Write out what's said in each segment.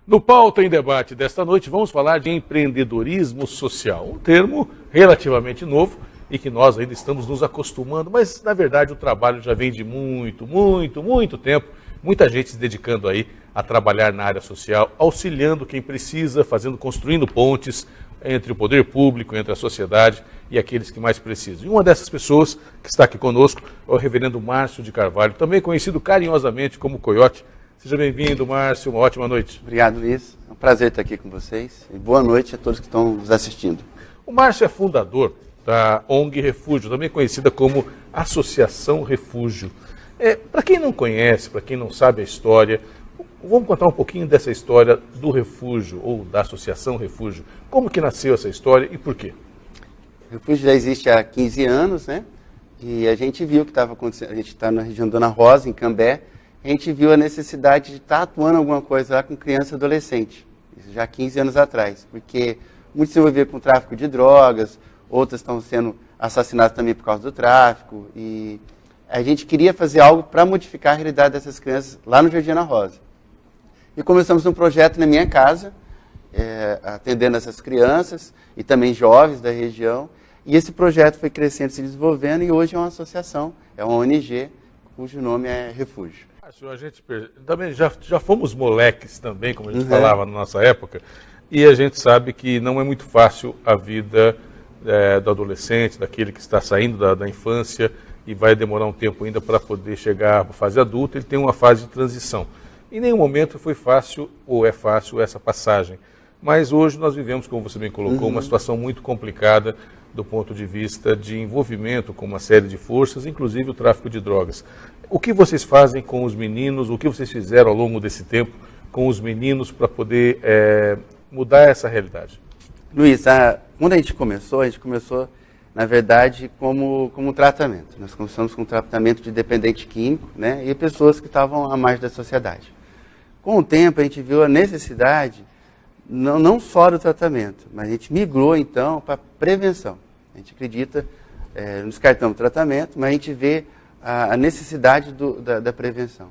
No Pauta em Debate desta noite, vamos falar de empreendedorismo social, um termo relativamente novo e que nós ainda estamos nos acostumando, mas na verdade o trabalho já vem de muito tempo, muita gente se dedicando aí a trabalhar na área social, auxiliando quem precisa, construindo pontes entre o poder público, entre a sociedade e aqueles que mais precisam. E uma dessas pessoas que está aqui conosco é o reverendo Márcio de Carvalho, também conhecido carinhosamente como Coiote. Seja bem-vindo, Márcio, uma ótima noite. Obrigado, Luiz. É um prazer estar aqui com vocês e boa noite a todos que estão nos assistindo. O Márcio é fundador da ONG Refúgio, também conhecida como Associação Refúgio. Para quem não conhece, para quem não sabe a história, vamos contar um pouquinho dessa história do Refúgio ou da Associação Refúgio. Como que nasceu essa história e por quê? O Refúgio já existe há 15 anos, né? E a gente viu o que estava acontecendo. A gente está na região Dona Rosa, em Cambé. A gente viu a necessidade de estar atuando alguma coisa lá com criança e adolescente. Isso já há 15 anos atrás. Porque muitos se envolveram com tráfico de drogas, outras estão sendo assassinadas também por causa do tráfico. E a gente queria fazer algo para modificar a realidade dessas crianças lá no Jardim Ana Rosa. E começamos um projeto na minha casa, atendendo essas crianças e também jovens da região. E esse projeto foi crescendo, se desenvolvendo e hoje é uma associação, é uma ONG, cujo nome é Refúgio. A gente também já fomos moleques também, como a gente falava na nossa época, e a gente sabe que não é muito fácil a vida do adolescente, daquele que está saindo da infância e vai demorar um tempo ainda para poder chegar à fase adulta, ele tem uma fase de transição. Em nenhum momento foi fácil ou é fácil essa passagem. Mas hoje nós vivemos, como você bem colocou, uma situação muito complicada do ponto de vista de envolvimento com uma série de forças, inclusive o tráfico de drogas. O que vocês fazem com os meninos, o que vocês fizeram ao longo desse tempo com os meninos para poder mudar essa realidade? Luiz, quando a gente começou, na verdade, como tratamento. Nós começamos com tratamento de dependente químico, né, e pessoas que estavam à margem da sociedade. Com o tempo, a gente viu a necessidade, não só do tratamento, mas a gente migrou, então, para a prevenção. A gente acredita, não descartamos o tratamento, mas a gente vê a necessidade da prevenção.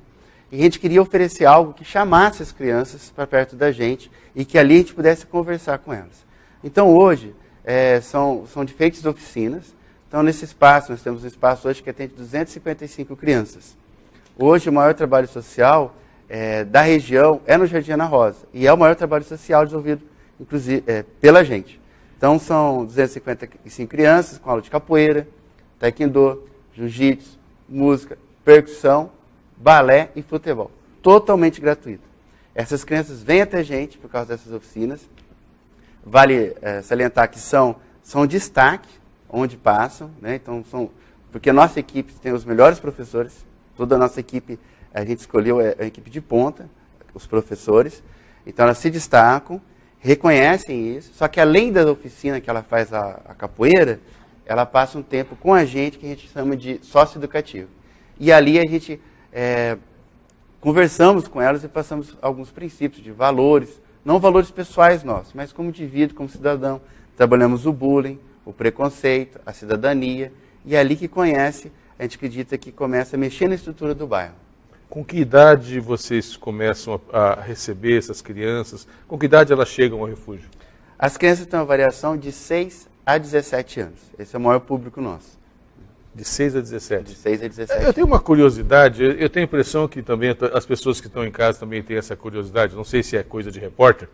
E a gente queria oferecer algo que chamasse as crianças para perto da gente e que ali a gente pudesse conversar com elas. Então, hoje, são diferentes oficinas. Então, nesse espaço, nós temos um espaço hoje que atende 255 crianças. Hoje, o maior trabalho social da região é no Jardim Ana Rosa. E é o maior trabalho social desenvolvido, inclusive, pela gente. Então, são 255 crianças com aula de capoeira, taekwondo, jiu-jitsu, música, percussão, balé e futebol. Totalmente gratuito. Essas crianças vêm até a gente por causa dessas oficinas. Vale salientar que são destaque onde passam, né? Então, porque a nossa equipe tem os melhores professores, toda a nossa equipe, a gente escolheu a equipe de ponta, os professores, então elas se destacam, reconhecem isso, só que além da oficina que ela faz a capoeira, ela passa um tempo com a gente que a gente chama de sócio-educativo. E ali a gente conversamos com elas e passamos alguns princípios de valores, não valores pessoais nossos, mas como indivíduo, como cidadão. Trabalhamos o bullying, o preconceito, a cidadania, e é ali que a gente acredita que começa a mexer na estrutura do bairro. Com que idade vocês começam a receber essas crianças? Com que idade elas chegam ao refúgio? As crianças têm uma variação de 6 a 17 anos. Esse é o maior público nosso. De 6 a 17? De 6 a 17. Eu tenho uma curiosidade, eu tenho a impressão que também as pessoas que estão em casa também têm essa curiosidade, não sei se é coisa de repórter,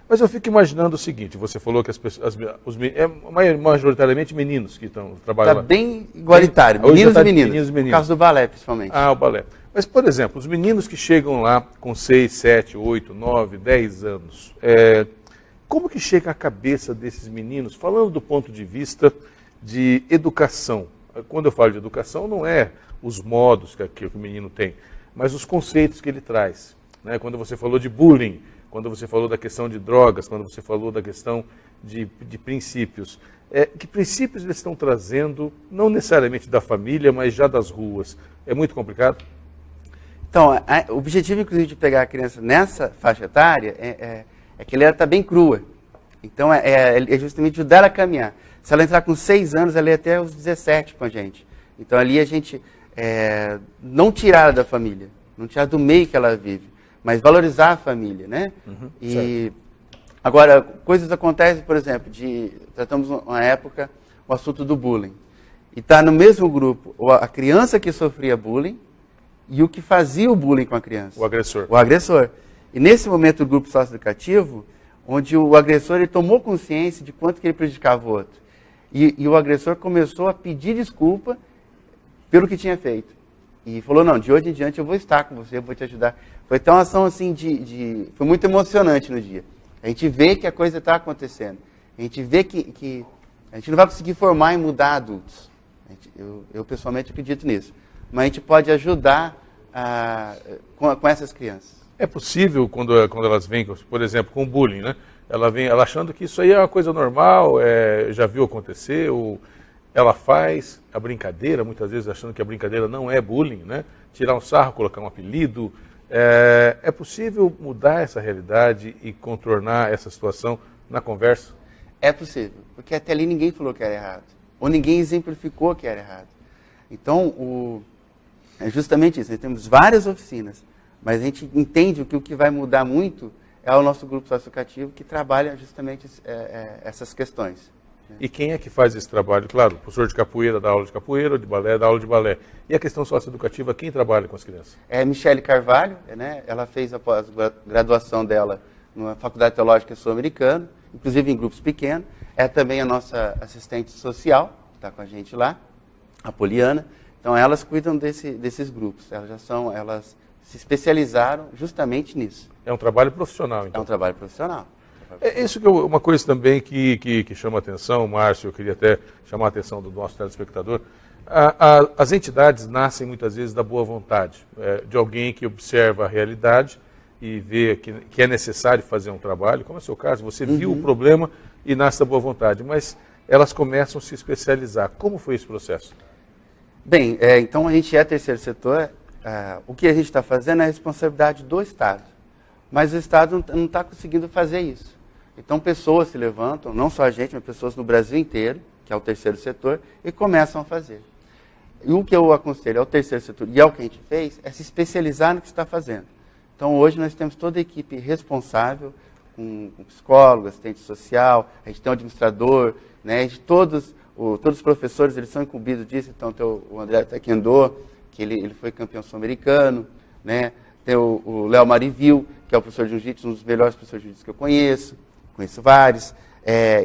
mas eu fico imaginando o seguinte, você falou que as pessoas, majoritariamente meninos que estão trabalhando lá. Está bem igualitário, meninos e meninas, por causa do balé principalmente. Ah, o balé. Mas, por exemplo, os meninos que chegam lá com 6, 7, 8, 9, 10 anos, como que chega a cabeça desses meninos, falando do ponto de vista de educação? Quando eu falo de educação, não é os modos que o menino tem, mas os conceitos que ele traz. Né? Quando você falou de bullying, quando você falou da questão de drogas, quando você falou da questão de princípios. Que princípios eles estão trazendo, não necessariamente da família, mas já das ruas? É muito complicado? Então, o objetivo, inclusive, de pegar a criança nessa faixa etária é que ela está bem crua. Então, é justamente ajudar ela a caminhar. Se ela entrar com 6 anos, ela ia até os 17 com a gente. Então, ali a gente não tirar ela da família, não tirar do meio que ela vive, mas valorizar a família, né? Agora, coisas acontecem, por exemplo, tratamos uma época o assunto do bullying. E está no mesmo grupo a criança que sofria bullying e o que fazia o bullying com a criança. O agressor. O agressor. E nesse momento o grupo socioeducativo, onde o agressor ele tomou consciência de quanto que ele prejudicava o outro. E o agressor começou a pedir desculpa pelo que tinha feito. E falou, não, de hoje em diante eu vou estar com você, eu vou te ajudar. Foi até uma ação assim foi muito emocionante no dia. A gente vê que a coisa está acontecendo. A gente vê que a gente não vai conseguir formar e mudar adultos. Eu pessoalmente acredito nisso. Mas a gente pode ajudar com essas crianças. É possível, quando elas vêm, por exemplo, com bullying, né? Ela vem achando que isso aí é uma coisa normal, já viu acontecer, ou ela faz a brincadeira, muitas vezes achando que a brincadeira não é bullying, né? Tirar um sarro, colocar um apelido. É possível mudar essa realidade e contornar essa situação na conversa? É possível, porque até ali ninguém falou que era errado, ou ninguém exemplificou que era errado. Então, é justamente isso, nós temos várias oficinas, mas a gente entende que o que vai mudar muito é o nosso grupo socioeducativo que trabalha justamente essas questões. E quem é que faz esse trabalho? Claro, o professor de capoeira dá aula de capoeira, de balé dá aula de balé. E a questão socioeducativa, quem trabalha com as crianças? É Michele Carvalho, né? Ela fez a pós-graduação dela na Faculdade Teológica Sul-Americana, inclusive em grupos pequenos. É também a nossa assistente social, que está com a gente lá, a Poliana. Então elas cuidam desses grupos, elas se especializaram justamente nisso. É um trabalho profissional, então? É um trabalho profissional. Isso que uma coisa também que chama a atenção, Márcio, eu queria até chamar a atenção do nosso telespectador. As entidades nascem muitas vezes da boa vontade, de alguém que observa a realidade e vê que é necessário fazer um trabalho, como é o seu caso, você viu o problema e nasce da boa vontade, mas elas começam a se especializar. Como foi esse processo? Bem, então a gente é terceiro setor, o que a gente está fazendo é a responsabilidade do Estado, mas o Estado não está conseguindo fazer isso. Então pessoas se levantam, não só a gente, mas pessoas no Brasil inteiro, que é o terceiro setor, e começam a fazer. E o que eu aconselho ao terceiro setor, e é o que a gente fez, é se especializar no que está fazendo. Então hoje nós temos toda a equipe responsável, com psicólogo, assistente social, a gente tem um administrador, né, todos os professores eles são incumbidos disso, então tem o André Taekwondo, que ele foi campeão sul-americano, né, tem o Léo Marivil, que é o professor de jiu-jitsu, um dos melhores professores de jiu-jitsu que eu conheço vários.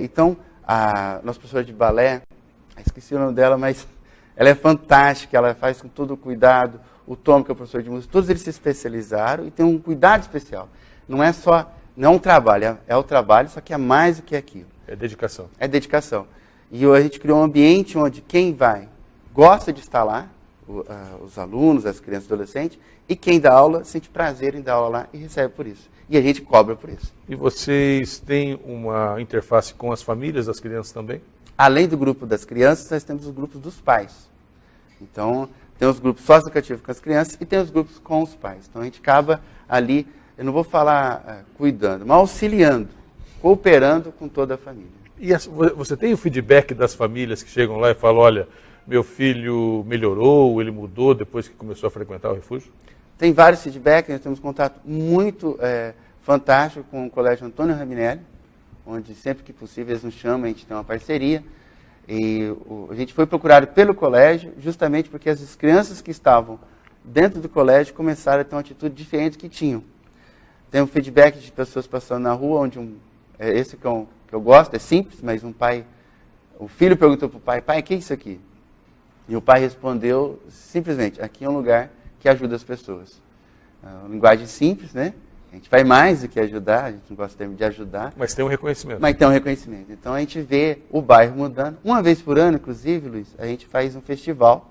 Então, a nossa professora de balé, esqueci o nome dela, mas ela é fantástica, ela faz com todo o cuidado. O Tom, que é o professor de música, todos eles se especializaram e têm um cuidado especial. Não é um trabalho, é o trabalho, só que é mais do que aquilo. É dedicação. É dedicação. E a gente criou um ambiente onde quem vai gosta de estar lá, os alunos, as crianças e adolescentes, e quem dá aula sente prazer em dar aula lá e recebe por isso. E a gente cobra por isso. E vocês têm uma interface com as famílias das crianças também? Além do grupo das crianças, nós temos os grupos dos pais. Então, tem os grupos socioeducativos com as crianças e tem os grupos com os pais. Então, a gente acaba ali, eu não vou falar cuidando, mas auxiliando, cooperando com toda a família. E você tem o feedback das famílias que chegam lá e falam, olha, meu filho melhorou, ele mudou depois que começou a frequentar o refúgio? Tem vários feedbacks, nós temos contato muito fantástico com o Colégio Antônio Raminelli, onde sempre que possível eles nos chamam, a gente tem uma parceria. E a gente foi procurado pelo colégio justamente porque as crianças que estavam dentro do colégio começaram a ter uma atitude diferente do que tinham. Tem um feedback de pessoas passando na rua, onde esse que eu gosto, é simples, mas o filho perguntou para o pai, o que é isso aqui? E o pai respondeu simplesmente, aqui é um lugar que ajuda as pessoas. Uma linguagem simples, né? A gente faz mais do que ajudar, a gente não gosta do termo de ajudar. Mas tem um reconhecimento. Mas tem um reconhecimento. Então a gente vê o bairro mudando. Uma vez por ano, inclusive, Luiz, a gente faz um festival.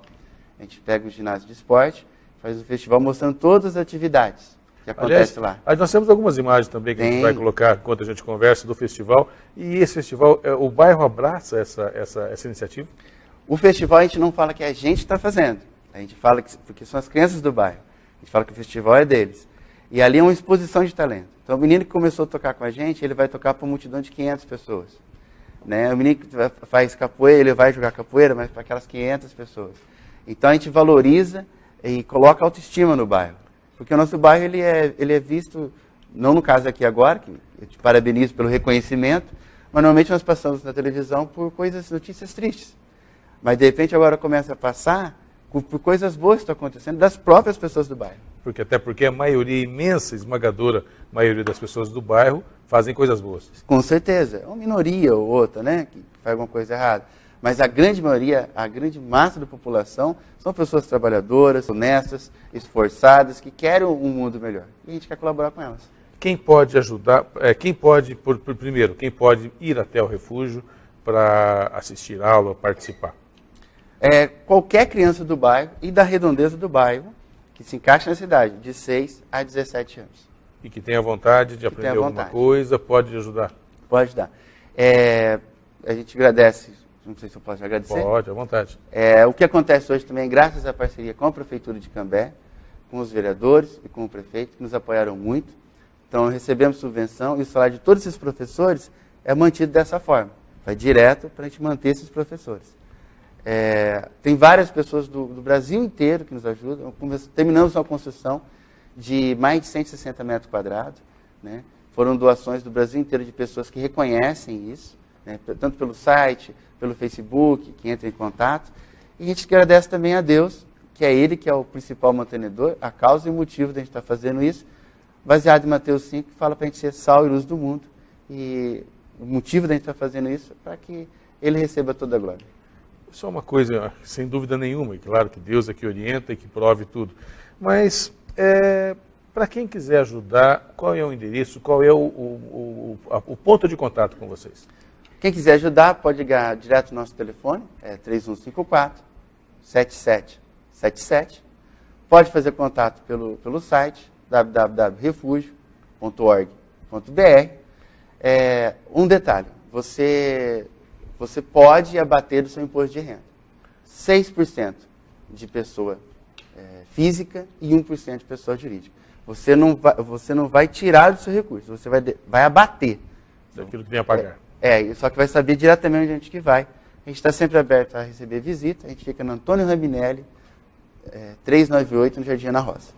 A gente pega o ginásio de esporte, faz um festival mostrando todas as atividades que acontecem lá. Nós temos algumas imagens também que a gente vai colocar enquanto a gente conversa do festival. E esse festival, o bairro abraça essa iniciativa? O festival a gente não fala que a gente está fazendo. A gente fala porque são as crianças do bairro. A gente fala que o festival é deles. E ali é uma exposição de talento. Então o menino que começou a tocar com a gente, ele vai tocar para uma multidão de 500 pessoas. Né? O menino que faz capoeira, ele vai jogar capoeira, mas para aquelas 500 pessoas. Então a gente valoriza e coloca autoestima no bairro. Porque o nosso bairro ele é visto, não no caso aqui agora, que eu te parabenizo pelo reconhecimento, mas normalmente nós passamos na televisão por notícias tristes. Mas de repente agora começa a passar por coisas boas que estão acontecendo das próprias pessoas do bairro. Até porque a maioria, imensa, esmagadora maioria das pessoas do bairro fazem coisas boas. Com certeza. É uma minoria ou outra, né, que faz alguma coisa errada. Mas a grande maioria, a grande massa da população, são pessoas trabalhadoras, honestas, esforçadas, que querem um mundo melhor. E a gente quer colaborar com elas. Quem pode ajudar, quem pode ir até o refúgio para assistir a aula, participar? Qualquer criança do bairro e da redondeza do bairro, que se encaixa na cidade, de 6 a 17 anos. E que tenha vontade de aprender alguma coisa, pode ajudar? Pode ajudar. A gente agradece, não sei se eu posso agradecer. Pode, à vontade. O que acontece hoje também, graças à parceria com a Prefeitura de Cambé, com os vereadores e com o prefeito, que nos apoiaram muito. Então, recebemos subvenção e o salário de todos esses professores é mantido dessa forma. Vai direto para a gente manter esses professores. Tem várias pessoas do Brasil inteiro que nos ajudam. Terminamos uma construção de mais de 160 metros quadrados. Né? Foram doações do Brasil inteiro de pessoas que reconhecem isso, né? Tanto pelo site, pelo Facebook, que entram em contato. E a gente agradece também a Deus, que é Ele que é o principal mantenedor, a causa e o motivo de a gente estar fazendo isso, baseado em Mateus 5, que fala para a gente ser sal e luz do mundo. E o motivo de a gente estar fazendo isso é para que Ele receba toda a glória. Só uma coisa, sem dúvida nenhuma, e claro que Deus é que orienta e que prove tudo, mas para quem quiser ajudar, qual é o endereço, qual é o ponto de contato com vocês? Quem quiser ajudar, pode ligar direto no nosso telefone, 3154-7777. Pode fazer contato pelo site www.refugio.org.br. Um detalhe, você pode abater do seu imposto de renda. 6% de pessoa física e 1% de pessoa jurídica. Você não vai tirar do seu recurso, você vai abater. Daquilo que vem a pagar. Só que vai saber diretamente onde que vai. A gente está sempre aberto a receber visita. A gente fica no Antônio Raminelli, 398, no Jardim Ana Rosa.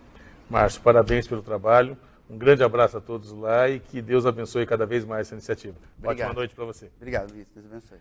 Márcio, parabéns pelo trabalho. Um grande abraço a todos lá e que Deus abençoe cada vez mais essa iniciativa. Obrigado. Ótima noite para você. Obrigado, Luiz. Deus abençoe.